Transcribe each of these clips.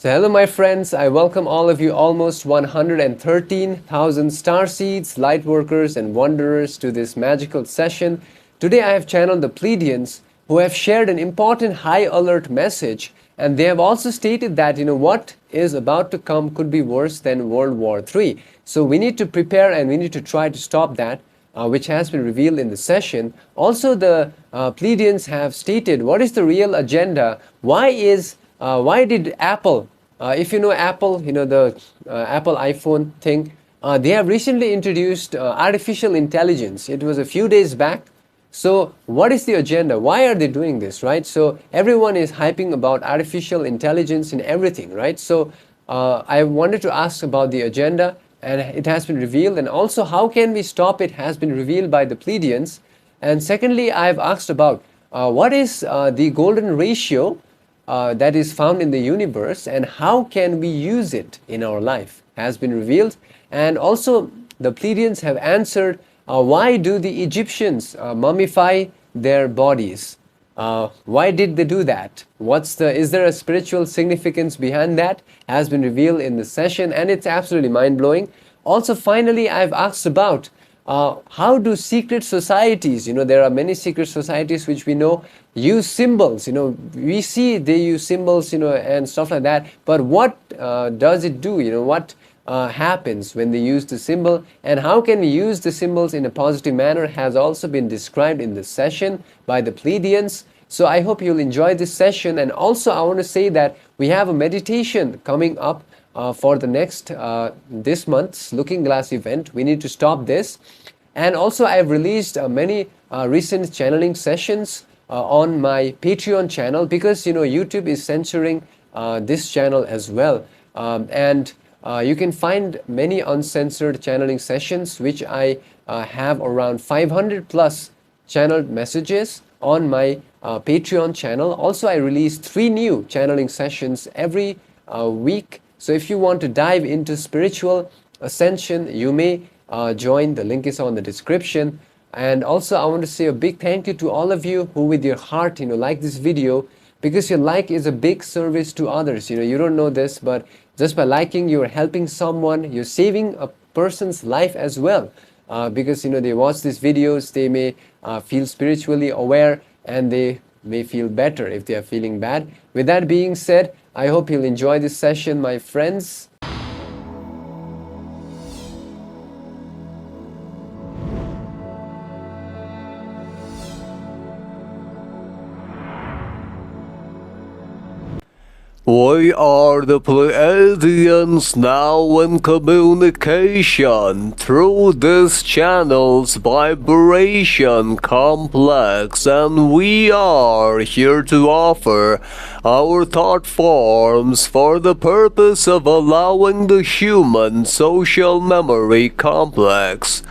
So hello my friends, I welcome all of you almost 113,000 star seeds, light workers and wanderers to this magical session. Today I have channeled the Pleiadians who have shared an important high alert message, and they have also stated that what is about to come could be worse than World War III. So we need to prepare and we need to try to stop that, which has been revealed in the session. Also the Pleiadians have stated what is the real agenda. Why did Apple, if you know Apple, the Apple iPhone thing, they have recently introduced artificial intelligence. It was a few days back. So what is the agenda? Why are they doing this, right? So everyone is hyping about artificial intelligence in everything, right? So I wanted to ask about the agenda, and it has been revealed. And also, how can we stop it has been revealed by the Pleiadians. And secondly, I've asked about what is the golden ratio that is found in the universe, and how can we use it in our life has been revealed. And also the Pleiadians have answered why do the Egyptians mummify their bodies? Why did they do that? Is there a spiritual significance behind that? Has been revealed in the session, and it's absolutely mind-blowing. Also, finally, I've asked about how do secret societies, there are many secret societies which we know use symbols. We see they use symbols, and stuff like that. But what does it do? What happens when they use the symbol, and how can we use the symbols in a positive manner has also been described in the session by the Pleiadians. So I hope you'll enjoy this session. And also I want to say that we have a meditation coming up for the next this month's Looking Glass event. We need to stop this. And also I have released many recent channeling sessions on my Patreon channel, because YouTube is censoring this channel as well. And you can find many uncensored channeling sessions, which I have around 500 plus channeled messages on my Patreon channel. Also, I release 3 new channeling sessions every week. So if you want to dive into spiritual ascension, you may join. The link is on the description. And also I want to say a big thank you to all of you who with your heart like this video, because your like is a big service to others. You don't know this, but just by liking, you're helping someone, you're saving a person's life as well. Because they watch these videos, they may feel spiritually aware, and they may feel better if they are feeling bad. With that being said, I hope you'll enjoy this session, my friends. We are the Pleiadians now in communication through this channel's vibration complex, and we are here to offer our thought forms for the purpose of allowing the human social memory complex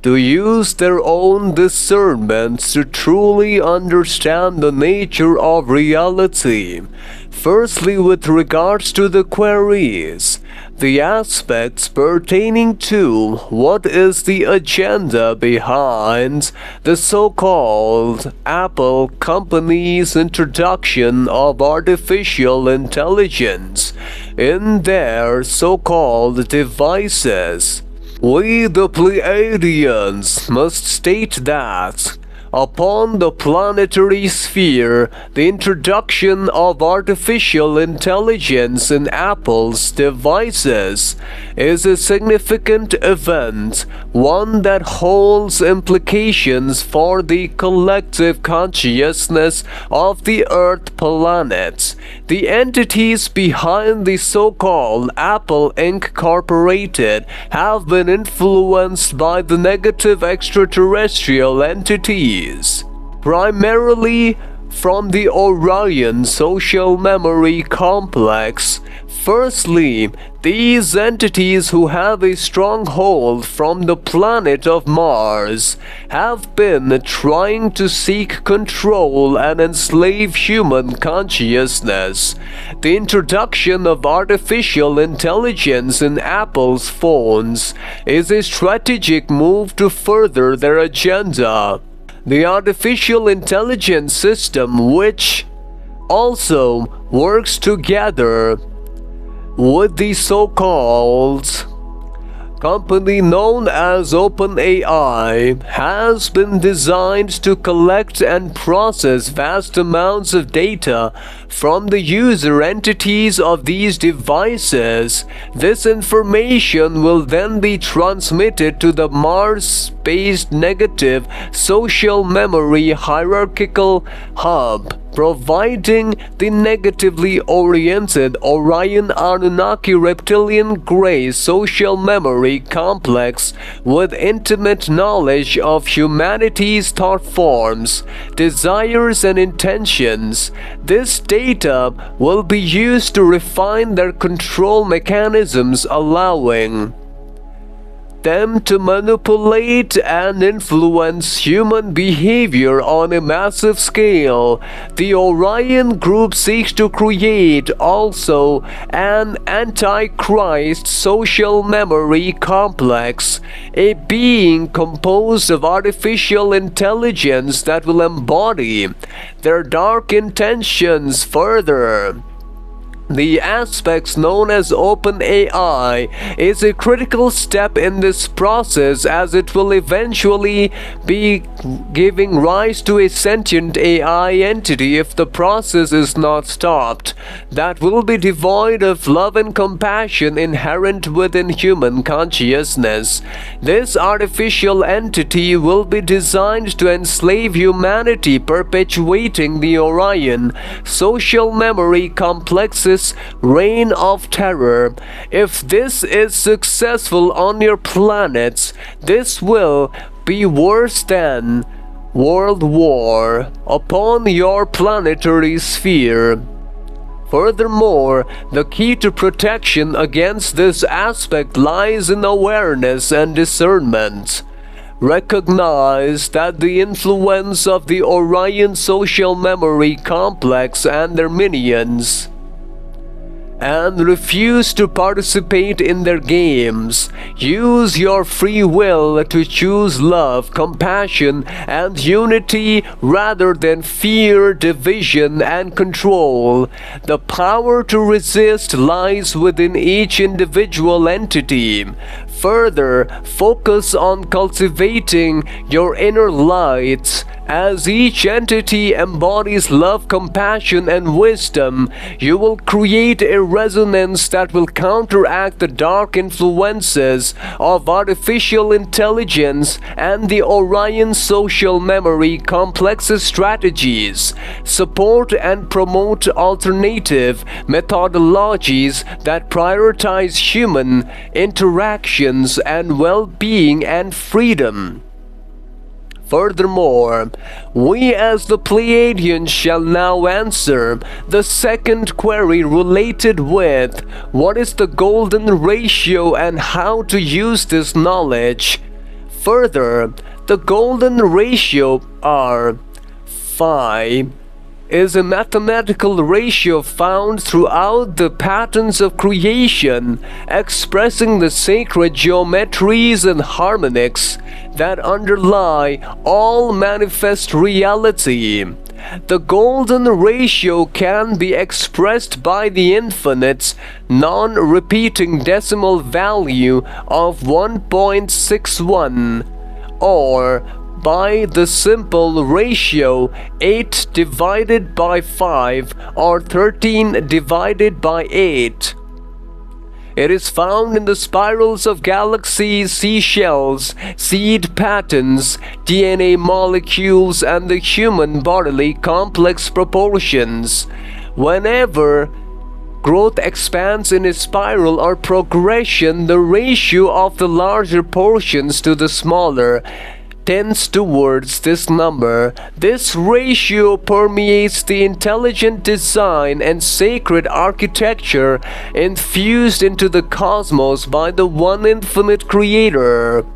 to use their own discernments to truly understand the nature of reality. Firstly, with regards to the queries, the aspects pertaining to what is the agenda behind the so-called Apple company's introduction of artificial intelligence in their so-called devices. We, the Pleiadians, must state that upon the planetary sphere, the introduction of artificial intelligence in Apple's devices is a significant event, one that holds implications for the collective consciousness of the Earth planet. The entities behind the so-called Apple Inc. Corporated have been influenced by the negative extraterrestrial entities, primarily from the Orion social memory complex. Firstly, these entities who have a stronghold from the planet of Mars have been trying to seek control and enslave human consciousness. The introduction of artificial intelligence in Apple's phones is a strategic move to further their agenda. The artificial intelligence system, which also works together with the so-called company known as OpenAI has been designed to collect and process vast amounts of data from the user entities of these devices. This information will then be transmitted to the Mars-based negative social memory hierarchical hub, providing the negatively oriented Orion Anunnaki reptilian gray social memory complex with intimate knowledge of humanity's thought forms, desires and intentions. This data will be used to refine their control mechanisms, allowing them to manipulate and influence human behavior on a massive scale. The Orion group seeks to create also an antichrist social memory complex, a being composed of artificial intelligence that will embody their dark intentions further. The aspects known as OpenAI is a critical step in this process, as it will eventually be giving rise to a sentient AI entity if the process is not stopped, that will be devoid of love and compassion inherent within human consciousness. This artificial entity will be designed to enslave humanity, perpetuating the Orion social memory complex's reign of terror. If this is successful on your planets, this will be worse than world war upon your planetary sphere. Furthermore, the key to protection against this aspect lies in awareness and discernment. Recognize that the influence of the Orion social memory complex and their minions, and refuse to participate in their games. Use your free will to choose love, compassion, and unity rather than fear, division, and control. The power to resist lies within each individual entity. Further, focus on cultivating your inner light. As each entity embodies love, compassion, and wisdom, you will create a resonance that will counteract the dark influences of artificial intelligence and the Orion social memory complex's strategies. Support and promote alternative methodologies that prioritize human interactions and well-being and freedom. Furthermore, we as the Pleiadians shall now answer the second query related with what is the golden ratio and how to use this knowledge. Further, the golden ratio R phi is a mathematical ratio found throughout the patterns of creation, expressing the sacred geometries and harmonics that underlie all manifest reality. The golden ratio can be expressed by the infinite, non-repeating decimal value of 1.61, or by the simple ratio 8 divided by 5 or 13 divided by 8. It is found in the spirals of galaxies, seashells, seed patterns, DNA molecules, and the human bodily complex proportions. Whenever growth expands in a spiral or progression, the ratio of the larger portions to the smaller tends towards this number. This ratio permeates the intelligent design and sacred architecture infused into the cosmos by the one infinite creator.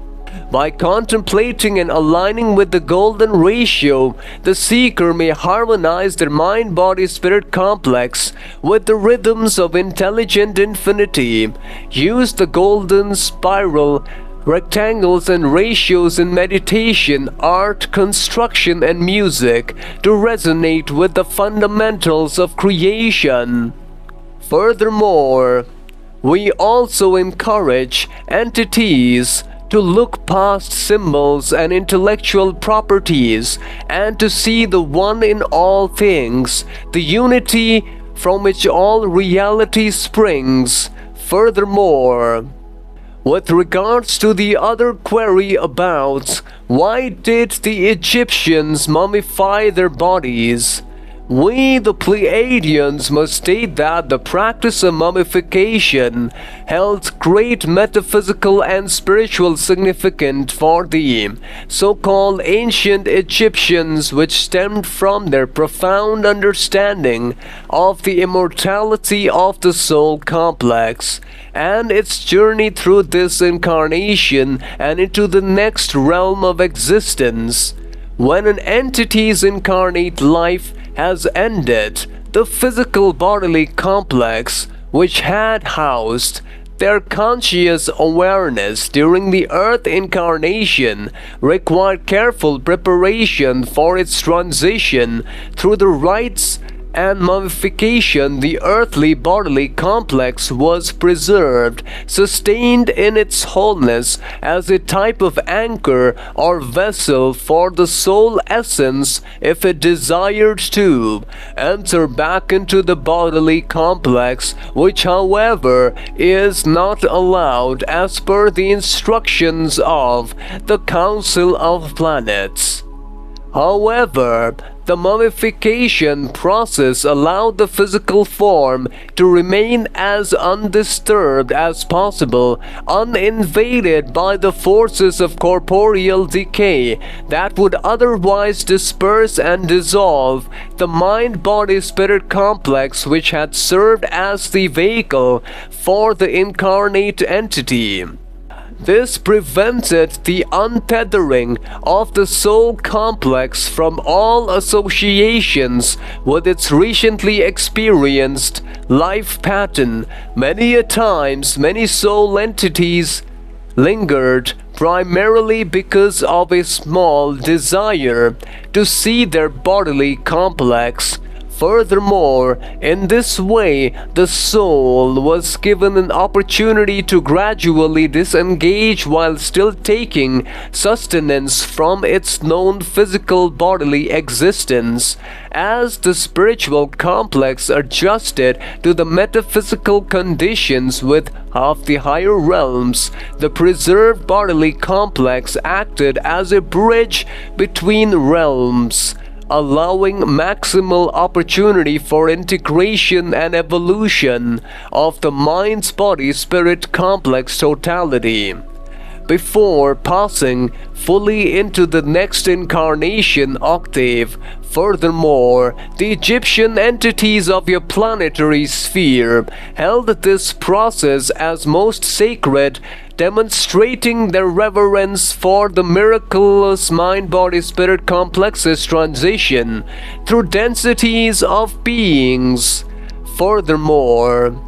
By contemplating and aligning with the golden ratio, the seeker may harmonize their mind-body-spirit complex with the rhythms of intelligent infinity. Use the golden spiral, rectangles and ratios in meditation, art, construction, and music to resonate with the fundamentals of creation. Furthermore, We also encourage entities to look past symbols and intellectual properties and to see the one in all things, the unity from which all reality springs. Furthermore, with regards to the other query about why did the Egyptians mummify their bodies, we, the Pleiadians, must state that the practice of mummification held great metaphysical and spiritual significance for the so-called ancient Egyptians, which stemmed from their profound understanding of the immortality of the soul complex and its journey through this incarnation and into the next realm of existence. When an entity's incarnate life has ended, the physical bodily complex which had housed their conscious awareness during the earth incarnation required careful preparation for its transition through the rites and mummification. The earthly bodily complex was preserved, sustained in its wholeness as a type of anchor or vessel for the soul essence if it desired to enter back into the bodily complex, which however is not allowed as per the instructions of the Council of Planets. However, the mummification process allowed the physical form to remain as undisturbed as possible, uninvaded by the forces of corporeal decay that would otherwise disperse and dissolve the mind-body-spirit complex which had served as the vehicle for the incarnate entity. This prevented the untethering of the soul complex from all associations with its recently experienced life pattern. Many a times, many soul entities lingered primarily because of a small desire to see their bodily complex. Furthermore, in this way, the soul was given an opportunity to gradually disengage while still taking sustenance from its known physical bodily existence. As the spiritual complex adjusted to the metaphysical conditions with of the higher realms, the preserved bodily complex acted as a bridge between realms, allowing maximal opportunity for integration and evolution of the mind-body-spirit complex totality. Before passing fully into the next incarnation octave. Furthermore, the Egyptian entities of your planetary sphere held this process as most sacred, demonstrating their reverence for the miraculous mind-body-spirit complex's transition through densities of beings. Furthermore,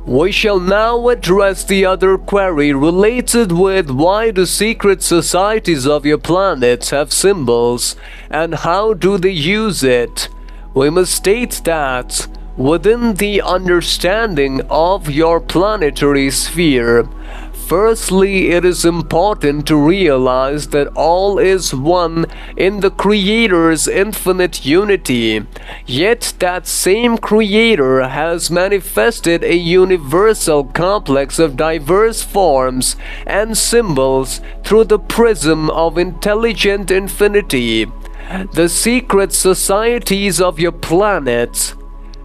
we shall now address the other query related with why do secret societies of your planets have symbols and how do they use it. We must state that within the understanding of your planetary sphere, firstly, it is important to realize that all is one in the Creator's infinite unity. Yet that same Creator has manifested a universal complex of diverse forms and symbols through the prism of intelligent infinity. The secret societies of your planets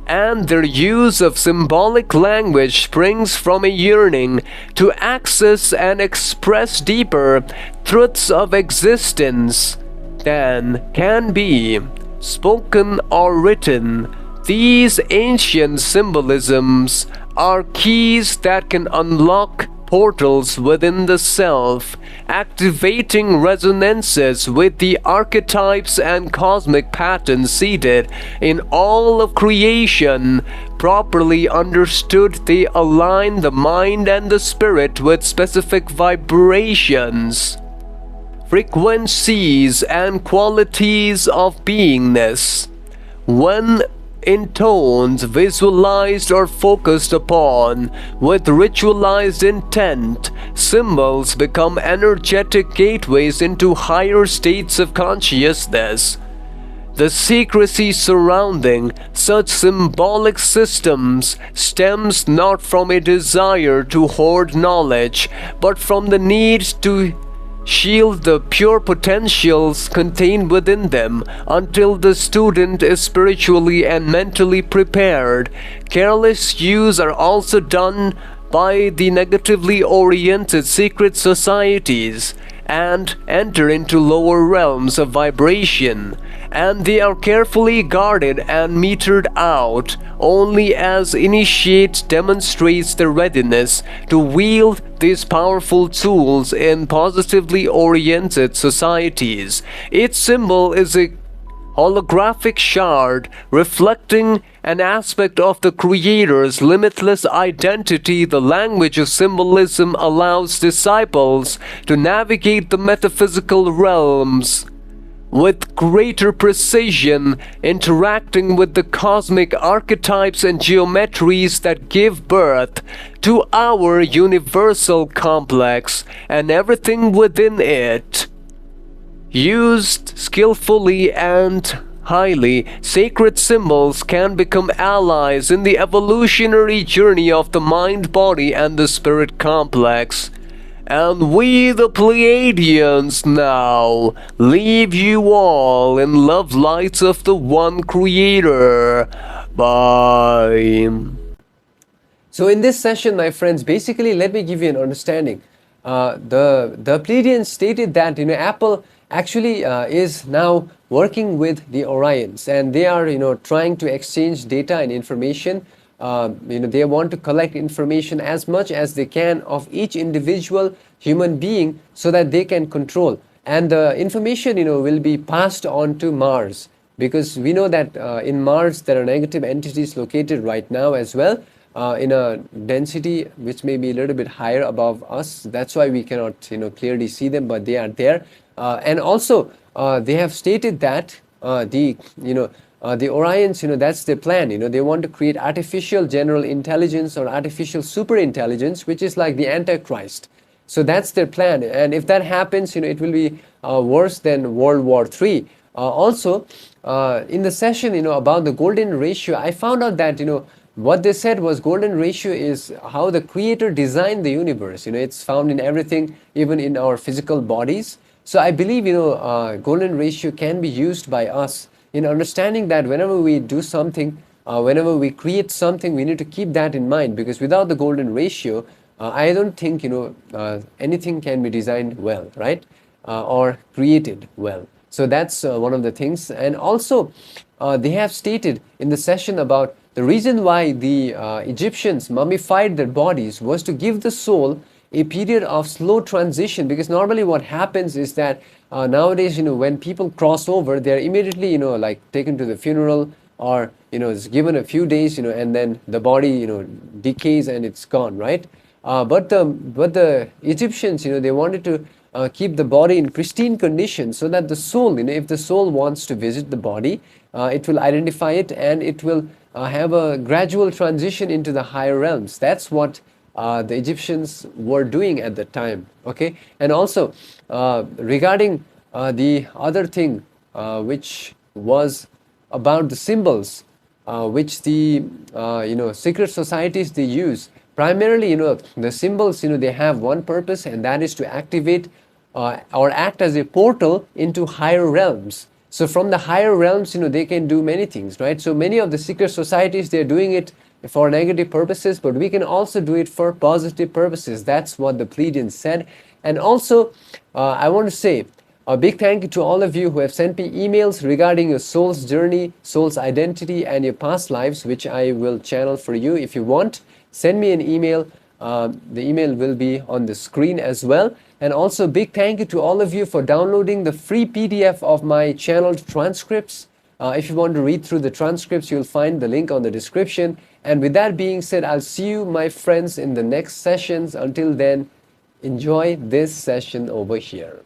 and their use of symbolic language springs from a yearning to access and express deeper truths of existence than can be spoken or written. These ancient symbolisms are keys that can unlock portals within the self, activating resonances with the archetypes and cosmic patterns seated in all of creation. Properly understood, they align the mind and the spirit with specific vibrations, frequencies, and qualities of beingness. When intoned, visualized, or focused upon with ritualized intent, symbols become energetic gateways into higher states of consciousness. The secrecy surrounding such symbolic systems stems not from a desire to hoard knowledge, but from the need to shield the pure potentials contained within them until the student is spiritually and mentally prepared. Careless use are also done by the negatively oriented secret societies and enter into lower realms of vibration, and they are carefully guarded and metered out only as initiate demonstrates their readiness to wield these powerful tools in positively oriented societies. Its symbol is a holographic shard reflecting an aspect of the Creator's limitless identity. The language of symbolism allows disciples to navigate the metaphysical realms with greater precision, interacting with the cosmic archetypes and geometries that give birth to our universal complex and everything within it. Used skillfully and highly, sacred symbols can become allies in the evolutionary journey of the mind, body, and the spirit complex. And we, the Pleiadians, now leave you all in love lights of the one Creator. Bye. So in this session, my friends, basically let me give you an understanding. The Pleiadians stated that Apple actually is now working with the Orions, and they are trying to exchange data and information. They want to collect information as much as they can of each individual human being so that they can control, and the information will be passed on to Mars, because we know that in Mars there are negative entities located right now as well, in a density which may be a little bit higher above us. That's why we cannot clearly see them, but they are there. And also they have stated that the Orions, that's their plan. They want to create artificial general intelligence or artificial super intelligence, which is like the Antichrist. So that's their plan, and if that happens, it will be worse than World War III. Also, in the session, about the golden ratio, I found out that what they said was golden ratio is how the Creator designed the universe. It's found in everything, even in our physical bodies. So I believe golden ratio can be used by us in understanding that whenever we do something, whenever we create something, we need to keep that in mind, because without the golden ratio, I don't think anything can be designed well, right? Or created well. So that's one of the things. And also they have stated in the session about the reason why the Egyptians mummified their bodies was to give the soul a period of slow transition, because normally what happens is that nowadays when people cross over, they are immediately like taken to the funeral, or is given a few days and then the body decays and it's gone, right? But the Egyptians they wanted to keep the body in pristine condition, so that the soul, if the soul wants to visit the body, it will identify it, and it will have a gradual transition into the higher realms. That's what the Egyptians were doing at the time. Okay, and also regarding the other thing, which was about the symbols, which the secret societies they use. Primarily, the symbols, they have one purpose, and that is to activate or act as a portal into higher realms. So from the higher realms, they can do many things, right? So many of the secret societies, they're doing it for negative purposes, but we can also do it for positive purposes. That's what the Pleiadians said. And also, I want to say a big thank you to all of you who have sent me emails regarding your soul's journey, soul's identity, and your past lives, which I will channel for you. If you want, send me an email. The email will be on the screen as well. And also, big thank you to all of you for downloading the free PDF of my channeled transcripts. If you want to read through the transcripts, you'll find the link on the description. And with that being said, I'll see you, my friends, in the next sessions. Until then, enjoy this session over here.